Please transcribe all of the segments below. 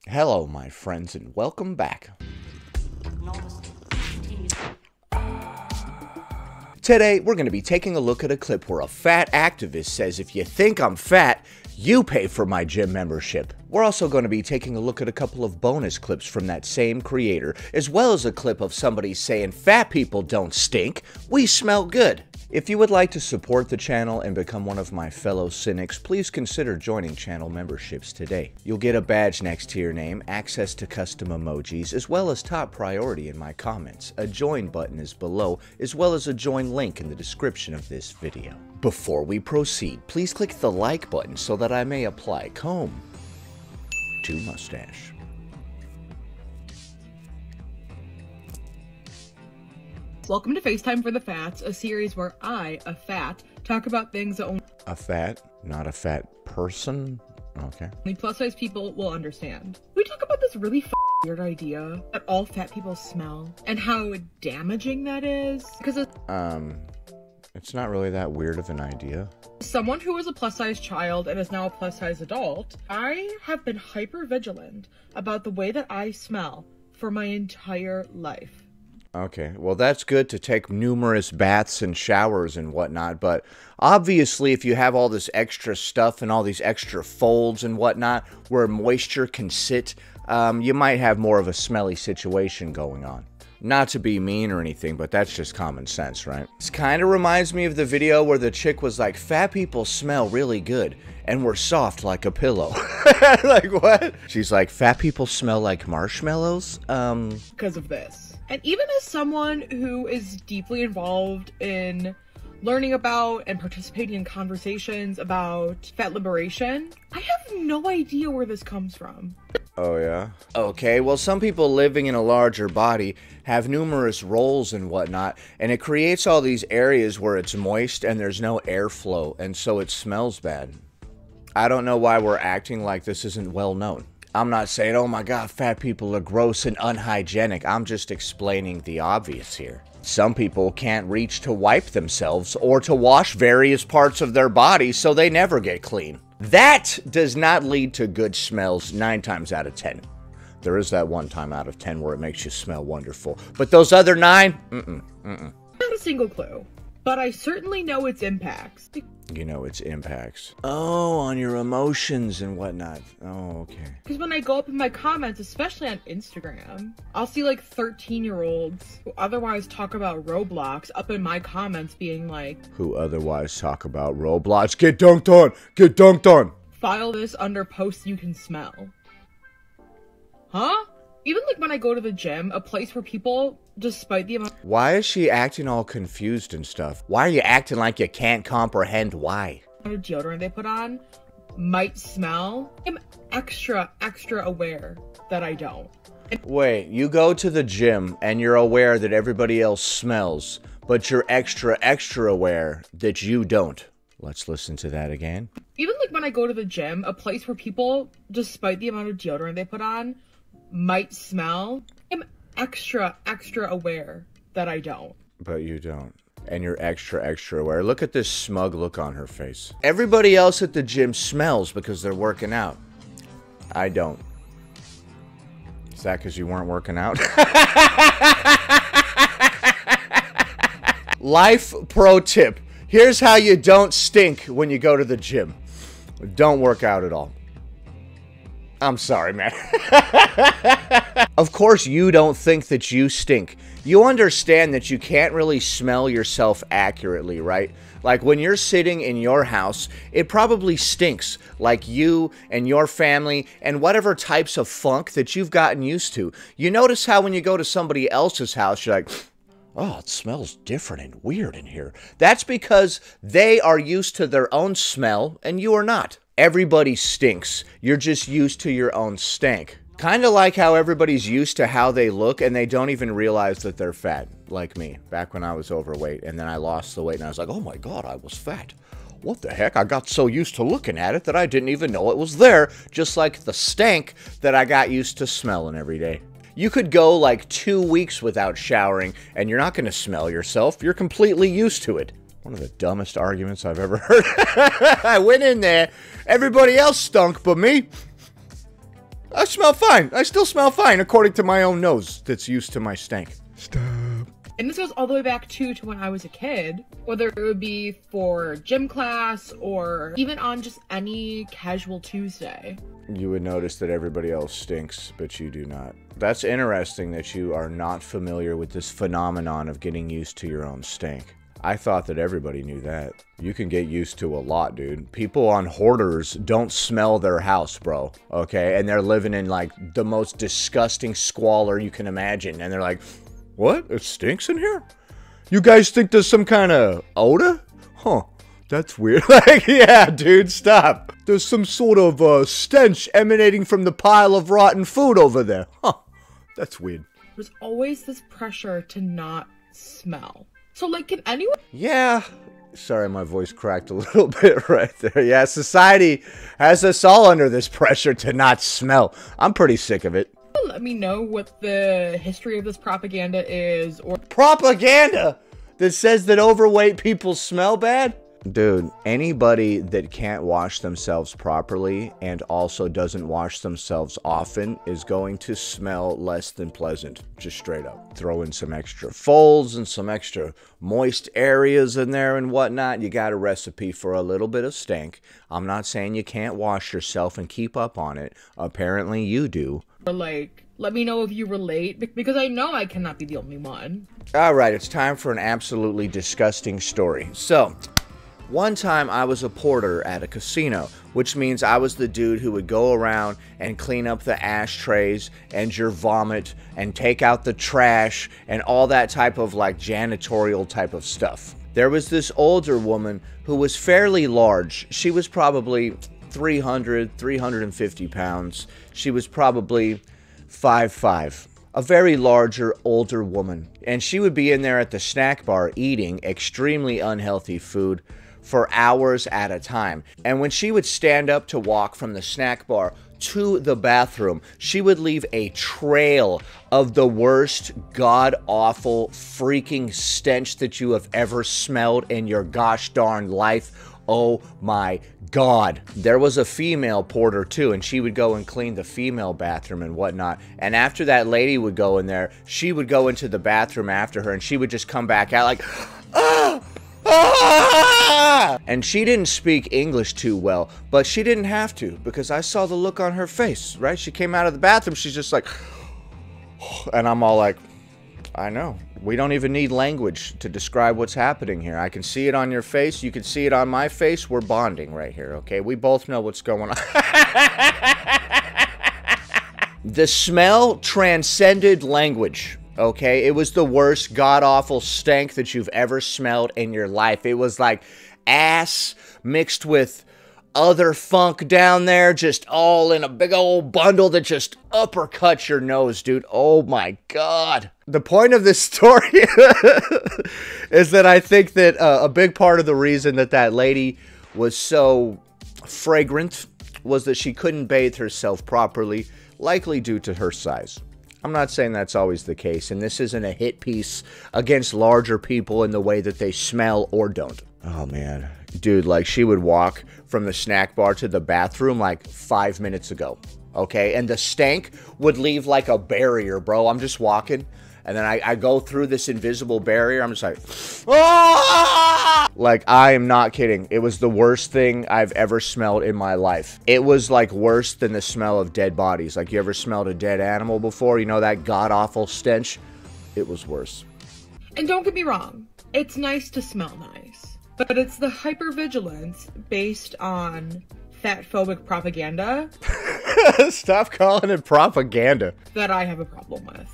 Hello, my friends, and welcome back. Today, we're going to be taking a look at a clip where a fat activist says, if you think I'm fat, you pay for my gym membership. We're also going to be taking a look at a couple of bonus clips from that same creator, as well as a clip of somebody saying, fat people don't stink, we smell good. If you would like to support the channel and become one of my fellow cynics, please consider joining channel memberships today. You'll get a badge next to your name, access to custom emojis, as well as top priority in my comments. A join button is below, as well as a join link in the description of this video. Before we proceed, please click the like button so that I may apply comb to mustache. Welcome to FaceTime for the Fats, a series where I, a fat, talk about things that only A fat, not a fat person? Okay. plus-size people will understand. We talk about this really weird idea that all fat people smell, and how damaging that is, because It's not really that weird of an idea. as someone who was a plus-size child and is now a plus-size adult, I have been hyper-vigilant about the way that I smell for my entire life. Okay, well that's good to take numerous baths and showers and whatnot, but obviously if you have all this extra stuff and all these extra folds and whatnot where moisture can sit, you might have more of a smelly situation going on. Not to be mean or anything, but that's just common sense, right? This kind of reminds me of the video where the chick was like, fat people smell really good and we're soft like a pillow. Like, what? She's like, fat people smell like marshmallows? Because of this. And even as someone who is deeply involved in learning about and participating in conversations about fat liberation, I have no idea where this comes from. Oh, yeah? Okay, well, some people living in a larger body have numerous rolls and whatnot, and it creates all these areas where it's moist and there's no airflow, and so it smells bad. I don't know why we're acting like this isn't well known. I'm not saying, oh my god, fat people are gross and unhygienic. I'm just explaining the obvious here. Some people can't reach to wipe themselves or to wash various parts of their body, so they never get clean. That does not lead to good smells 9 times out of 10. There is that 1 time out of 10 where it makes you smell wonderful. But those other 9, Not a single clue, but I certainly know its impacts. You know its impacts. Oh, on your emotions and whatnot. Oh, okay. Because when I go up in my comments, especially on Instagram, I'll see like 13-year-olds who otherwise talk about Roblox up in my comments being like, Who otherwise talk about Roblox. Get dunked on! Get dunked on! file this under posts you can smell. Huh? Even like when I go to the gym, a place where people, despite the amount Why is she acting all confused and stuff? Why are you acting like you can't comprehend why? of deodorant they put on might smell, I'm extra aware that I don't. Wait, you go to the gym and you're aware that everybody else smells, but you're extra aware that you don't. Let's listen to that again. Even like when I go to the gym, a place where people, despite the amount of deodorant they put on, might smell, I'm extra aware that I don't. But you don't. And you're extra aware. Look at this smug look on her face. Everybody else at the gym smells because they're working out. I don't. Is that because you weren't working out? Life pro tip. Here's how you don't stink when you go to the gym. Don't work out at all. I'm sorry, man. Of course you don't think that you stink. You understand that you can't really smell yourself accurately, right? Like when you're sitting in your house, it probably stinks like you and your family and whatever types of funk that you've gotten used to. You notice how when you go to somebody else's house, you're like, oh, it smells different and weird in here. That's because they are used to their own smell and you are not. Everybody stinks. You're just used to your own stank. Kind of like how everybody's used to how they look and they don't even realize that they're fat. Like me, back when I was overweight and then I lost the weight and I was like, oh my god, I was fat. What the heck? I got so used to looking at it that I didn't even know it was there. Just like the stank that I got used to smelling every day. You could go like 2 weeks without showering and you're not going to smell yourself. You're completely used to it. One of the dumbest arguments I've ever heard. I went in there, everybody else stunk but me. I smell fine. I still smell fine, according to my own nose that's used to my stank. Stop. And this goes all the way back to when I was a kid, whether it would be for gym class or even on just any casual Tuesday. You would notice that everybody else stinks, but you do not. That's interesting that you are not familiar with this phenomenon of getting used to your own stink. I thought that everybody knew that. You can get used to a lot, dude. People on hoarders don't smell their house, bro, okay? And they're living in, like, the most disgusting squalor you can imagine. And they're like, what? It stinks in here? You guys think there's some kind of odor? Huh. That's weird. Like, yeah, dude, stop. There's some sort of stench emanating from the pile of rotten food over there. Huh. That's weird. There's always this pressure to not smell. So, like, can anyone... Yeah. Sorry, my voice cracked a little bit right there. Yeah, society has us all under this pressure to not smell. I'm pretty sick of it. Let me know what the history of this propaganda is, or... Propaganda that says that overweight people smell bad? Dude, anybody that can't wash themselves properly and also doesn't wash themselves often is going to smell less than pleasant, just straight up. Throw in some extra folds and some extra moist areas in there and whatnot. You got a recipe for a little bit of stank. I'm not saying you can't wash yourself and keep up on it. Apparently you do. Or like, let me know if you relate, because I know I cannot be the only one. Alright, it's time for an absolutely disgusting story. So, one time I was a porter at a casino, which means I was the dude who would go around and clean up the ashtrays and your vomit and take out the trash and all that type of like janitorial type of stuff. There was this older woman who was fairly large. She was probably 350 pounds. She was probably 5'5". A very larger, older woman. And she would be in there at the snack bar eating extremely unhealthy food for hours at a time. And when she would stand up to walk from the snack bar to the bathroom, she would leave a trail of the worst, god-awful, freaking stench that you have ever smelled in your gosh darn life. Oh my God. There was a female porter too, and she would go and clean the female bathroom and whatnot. And after that lady would go in there, she would go into the bathroom after her, and she would just come back out like, ah! Ah! And she didn't speak English too well, but she didn't have to, because I saw the look on her face, right? She came out of the bathroom, she's just like, and I'm all like, I know. We don't even need language to describe what's happening here. I can see it on your face, you can see it on my face, we're bonding right here, okay? We both know what's going on. The smell transcended language. Okay, it was the worst god-awful stank that you've ever smelled in your life. It was like ass mixed with other funk down there, just all in a big old bundle that just uppercuts your nose, dude. Oh my God. The point of this story is that I think that a big part of the reason that that lady was so fragrant was that she couldn't bathe herself properly, likely due to her size. I'm not saying that's always the case, and this isn't a hit piece against larger people in the way that they smell or don't. Oh, man. Dude, like, she would walk from the snack bar to the bathroom, like, 5 minutes ago, okay? And the stank would leave, like, a barrier, bro. I'm just walking, and then I go through this invisible barrier. I'm just like, ah! Like, I am not kidding. It was the worst thing I've ever smelled in my life. It was, like, worse than the smell of dead bodies. Like, you ever smelled a dead animal before? You know that god-awful stench? It was worse. And don't get me wrong. It's nice to smell nice. But it's the hypervigilance based on fat-phobic propaganda. Stop calling it propaganda. That I have a problem with.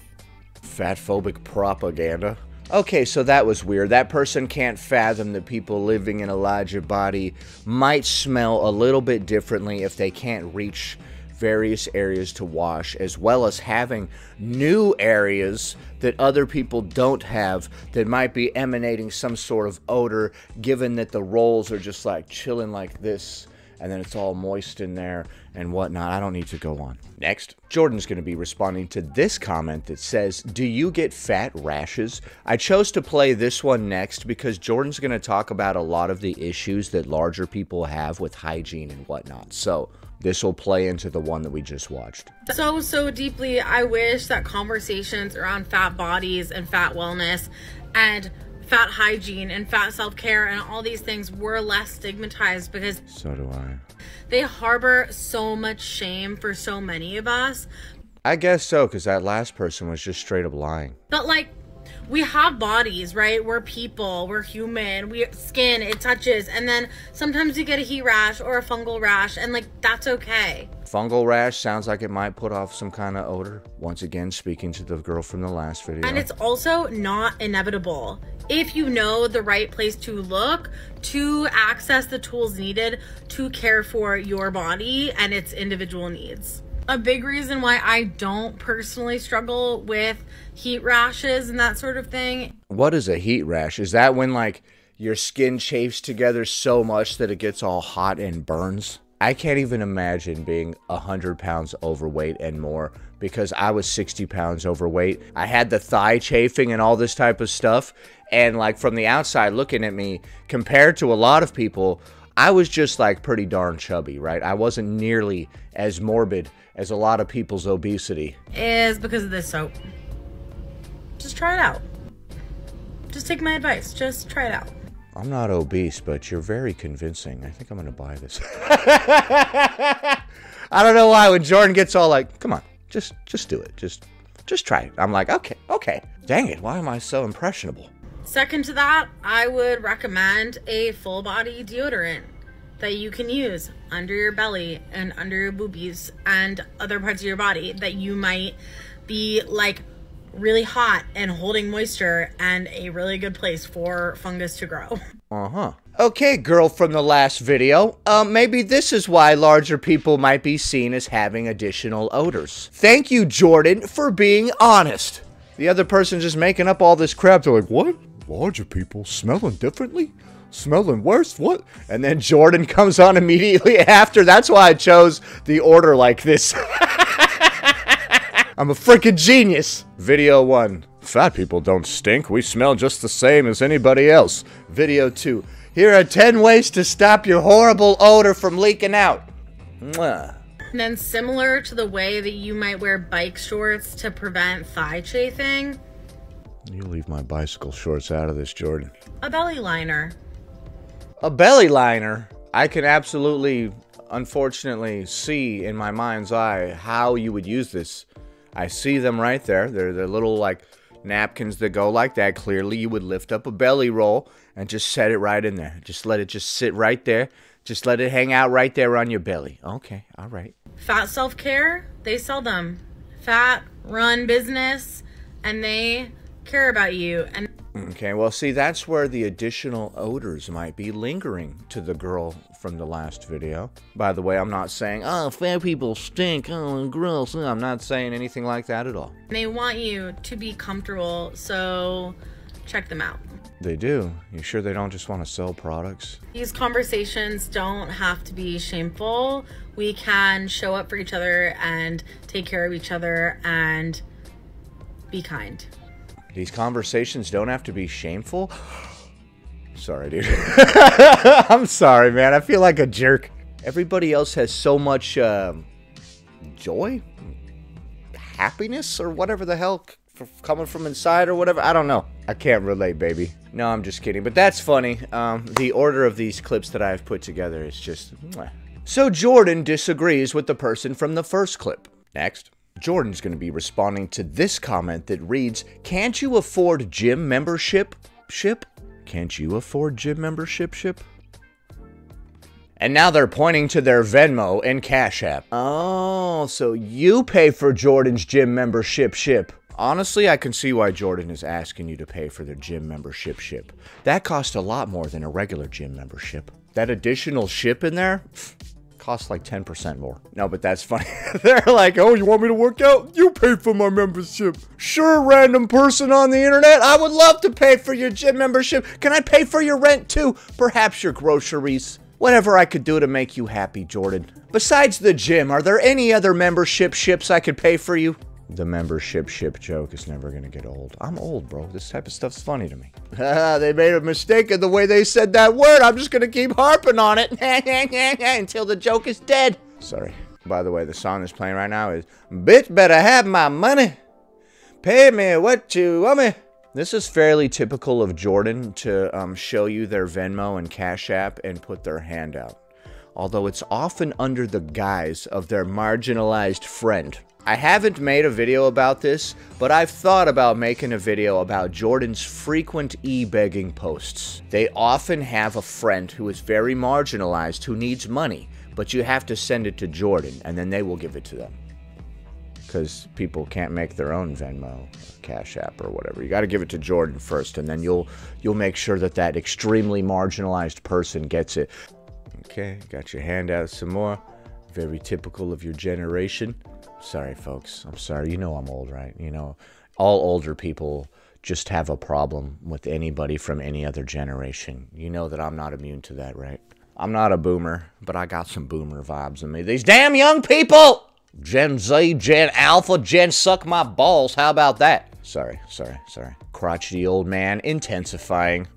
Fat-phobic propaganda? Okay, so that was weird. That person can't fathom that people living in a larger body might smell a little bit differently if they can't reach various areas to wash, as well as having new areas that other people don't have that might be emanating some sort of odor, given that the rolls are just like chilling like this, and then it's all moist in there and whatnot. I don't need to go on. Next, Jordan's going to be responding to this comment that says, do you get fat rashes? I chose to play this one next because Jordan's going to talk about a lot of the issues that larger people have with hygiene and whatnot. So this will play into the one that we just watched. So deeply, I wish that conversations around fat bodies and fat wellness and fat hygiene and fat self-care and all these things were less stigmatized, because So do I. they harbor so much shame for so many of us. I guess so, because that last person was just straight up lying. But like, we have bodies, right? We're people, we're human, we skin, it touches, and then sometimes you get a heat rash or a fungal rash, and like, that's okay. Fungal rash sounds like it might put off some kind of odor. Once again, speaking to the girl from the last video. And it's also not inevitable if you know the right place to look to access the tools needed to care for your body and its individual needs. A big reason why I don't personally struggle with heat rashes and that sort of thing. What is a heat rash? Is that when like your skin chafes together so much that it gets all hot and burns? I can't even imagine being 100 pounds overweight and more, because I was 60 pounds overweight. I had the thigh chafing and all this type of stuff. And like from the outside looking at me, compared to a lot of people, I was just like pretty darn chubby, right? I wasn't nearly as morbid as a lot of people's obesity. Is because of this soap. Just try it out. Just take my advice. Just try it out. I'm not obese, but you're very convincing. I think I'm gonna buy this. I don't know why when Jordan gets all like, come on, just do it. Just try it. I'm like, okay. Dang it, why am I so impressionable? Second to that, I would recommend a full body deodorant that you can use under your belly and under your boobies and other parts of your body that you might be like really hot and holding moisture and a really good place for fungus to grow. Okay, girl from the last video. Maybe this is why larger people might be seen as having additional odors. Thank you, Jordan, for being honest. The other person just making up all this crap. They're like, what? Larger people smelling differently? Smelling worse? What? And then Jordan comes on immediately after. That's why I chose the order like this. I'm a freaking genius. Video 1. Fat people don't stink. We smell just the same as anybody else. Video 2. Here are 10 ways to stop your horrible odor from leaking out. Mwah. And then similar to the way that you might wear bike shorts to prevent thigh chafing. You leave my bicycle shorts out of this, Jordan. A belly liner. A belly liner? I can absolutely, unfortunately, see in my mind's eye how you would use this. I see them right there. They're little, like, napkins that go like that. Clearly, you would lift up a belly roll and just set it right in there. Just let it just sit right there. Just let it hang out right there on your belly. Okay, all right. Fat self-care, they sell them. Fat run business, and they care about you. And okay, well, see, that's where the additional odors might be lingering to the girl from the last video. By the way, I'm not saying, oh, fat people stink, oh, gross. I'm not saying anything like that at all. they want you to be comfortable, so check them out. They do. You sure they don't just want to sell products? These conversations don't have to be shameful. We can show up for each other and take care of each other and be kind. These conversations don't have to be shameful? Sorry, dude. I'm sorry, man. I feel like a jerk. Everybody else has so much joy, happiness, or whatever the hell coming from inside or whatever. I don't know. I can't relate, baby. No, I'm just kidding. But that's funny. The order of these clips that I've put together is just... mwah. So Jordan disagrees with the person from the first clip. Next. Jordan's going to be responding to this comment that reads, can't you afford gym membership? Can't you afford gym membership? And now they're pointing to their Venmo and Cash App. Oh, so you pay for Jordan's gym membership. Honestly, I can see why Jordan is asking you to pay for their gym membership. That costs a lot more than a regular gym membership. That additional ship in there costs like 10% more. No, but that's funny. They're like, oh, you want me to work out? You pay for my membership. Sure, random person on the internet. I would love to pay for your gym membership. Can I pay for your rent too? Perhaps your groceries. Whatever I could do to make you happy, Jordan. Besides the gym, are there any other membership ships I could pay for you? The membership ship joke is never gonna get old. I'm old, bro. This type of stuff's funny to me. They made a mistake in the way they said that word. I'm just gonna keep harping on it until the joke is dead. Sorry. By the way, the song that's playing right now is Bitch Better Have My Money. Pay me what you want me. This is fairly typical of Jordan to show you their Venmo and Cash App and put their hand out. Although it's often under the guise of their marginalized friend. I haven't made a video about this, but I've thought about making a video about Jordan's frequent e-begging posts. They often have a friend who is very marginalized who needs money, but you have to send it to Jordan, and then they will give it to them. Because people can't make their own Venmo, or Cash App, or whatever. You got to give it to Jordan first, and then you'll make sure that that extremely marginalized person gets it. Okay, got your hand out some more. Very typical of your generation. Sorry, folks. I'm sorry. You know I'm old, right? You know, all older people just have a problem with anybody from any other generation. You know that I'm not immune to that, right? I'm not a boomer, but I got some boomer vibes in me. These damn young people! Gen Z, Gen Alpha, Gen suck my balls. How about that? Sorry. Crotchety old man intensifying.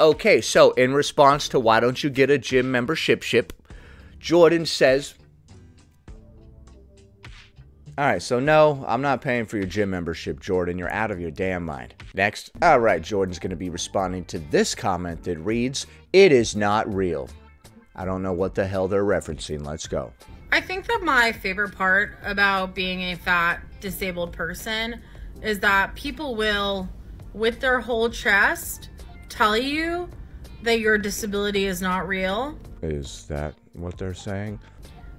Okay, so in response to why don't you get a gym membership, Jordan says, alright, so no, I'm not paying for your gym membership, Jordan. You're out of your damn mind. Next. Alright, Jordan's going to be responding to this comment that reads, it is not real. I don't know what the hell they're referencing. Let's go. I think that my favorite part about being a fat, disabled person is that people will, with their whole chest, tell you that your disability is not real. Is that what they're saying?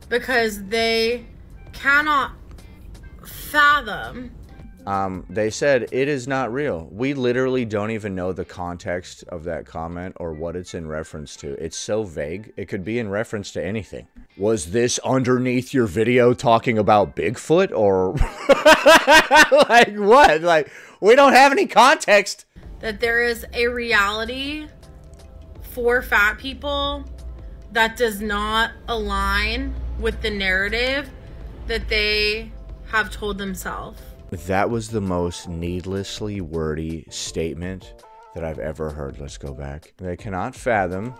Because they cannot fathom. They said it is not real. We literally don't even know the context of that comment or what it's in reference to. It's so vague. It could be in reference to anything. Was this underneath your video talking about Bigfoot or like what? Like, we don't have any context. That there is a reality for fat people that does not align with the narrative that they have told themselves. That was the most needlessly wordy statement that I've ever heard. Let's go back. They cannot fathom.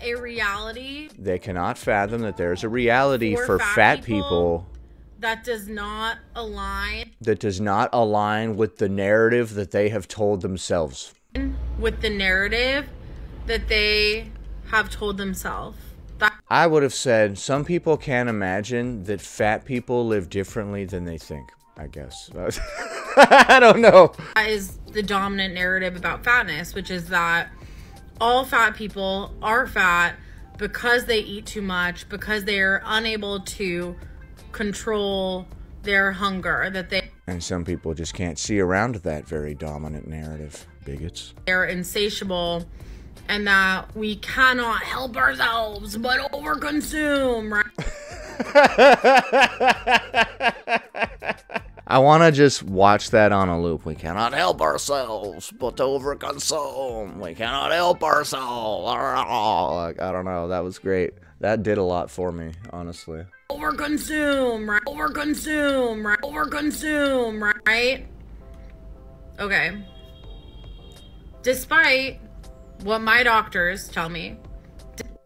A reality. They cannot fathom that there's a reality for fat people that does not align. That does not align with the narrative that they have told themselves. With the narrative that they have told themselves. I would have said some people can't imagine that fat people live differently than they think. I guess. I don't know. That is the dominant narrative about fatness, which is that all fat people are fat because they eat too much, because they're unable to control their hunger, that they... And some people just can't see around that very dominant narrative. Bigots. They're insatiable, and that we cannot help ourselves but overconsume, right? I want to just watch that on a loop. We cannot help ourselves but overconsume. We cannot help ourselves. Like, I don't know. That was great. That did a lot for me, honestly. Overconsume, right? Overconsume, right? Overconsume, right? Okay. Despite what my doctors tell me.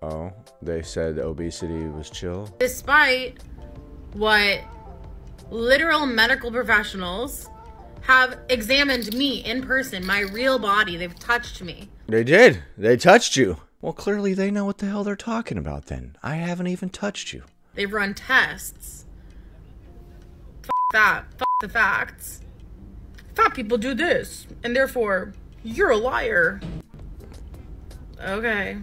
Oh, they said obesity was chill? Despite what literal medical professionals have examined me in person, my real body. They've touched me. They did. They touched you. Well, clearly they know what the hell they're talking about then. I haven't even touched you. They've run tests. F that. F the facts. Fat people do this, and therefore, you're a liar. Okay.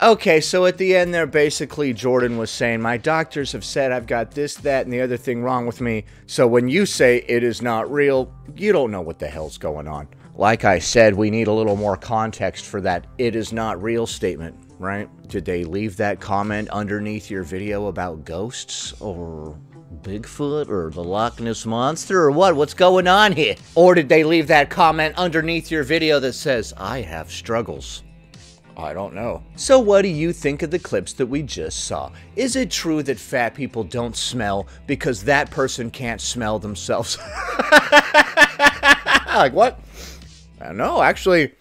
Okay, so at the end there, basically, Jordan was saying, my doctors have said I've got this, that, and the other thing wrong with me. So when you say it is not real, you don't know what the hell's going on. Like I said, we need a little more context for that it is not real statement, right? Did they leave that comment underneath your video about ghosts or Bigfoot or the Loch Ness Monster or what? What's going on here? Or did they leave that comment underneath your video that says, I have struggles? I don't know. So what do you think of the clips that we just saw? Is it true that fat people don't smell because that person can't smell themselves? Like what? No, actually,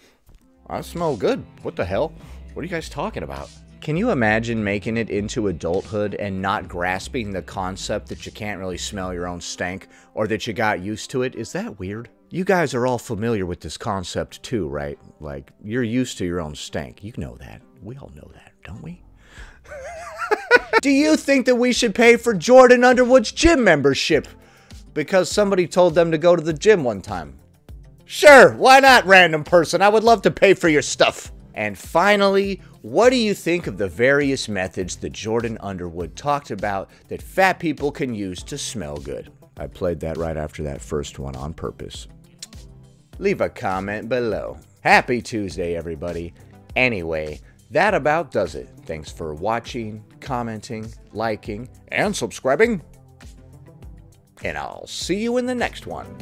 I smell good. What the hell? What are you guys talking about? Can you imagine making it into adulthood and not grasping the concept that you can't really smell your own stank, or that you got used to it? Is that weird? You guys are all familiar with this concept too, right? Like, you're used to your own stank. You know that. We all know that, don't we? Do you think that we should pay for Jordan Underwood's gym membership because somebody told them to go to the gym one time? Sure, why not, random person? I would love to pay for your stuff. And finally, what do you think of the various methods that Jordan Underwood talked about that fat people can use to smell good? I played that right after that first one on purpose. Leave a comment below. Happy Tuesday, everybody. Anyway, that about does it. Thanks for watching, commenting, liking, and subscribing. And I'll see you in the next one.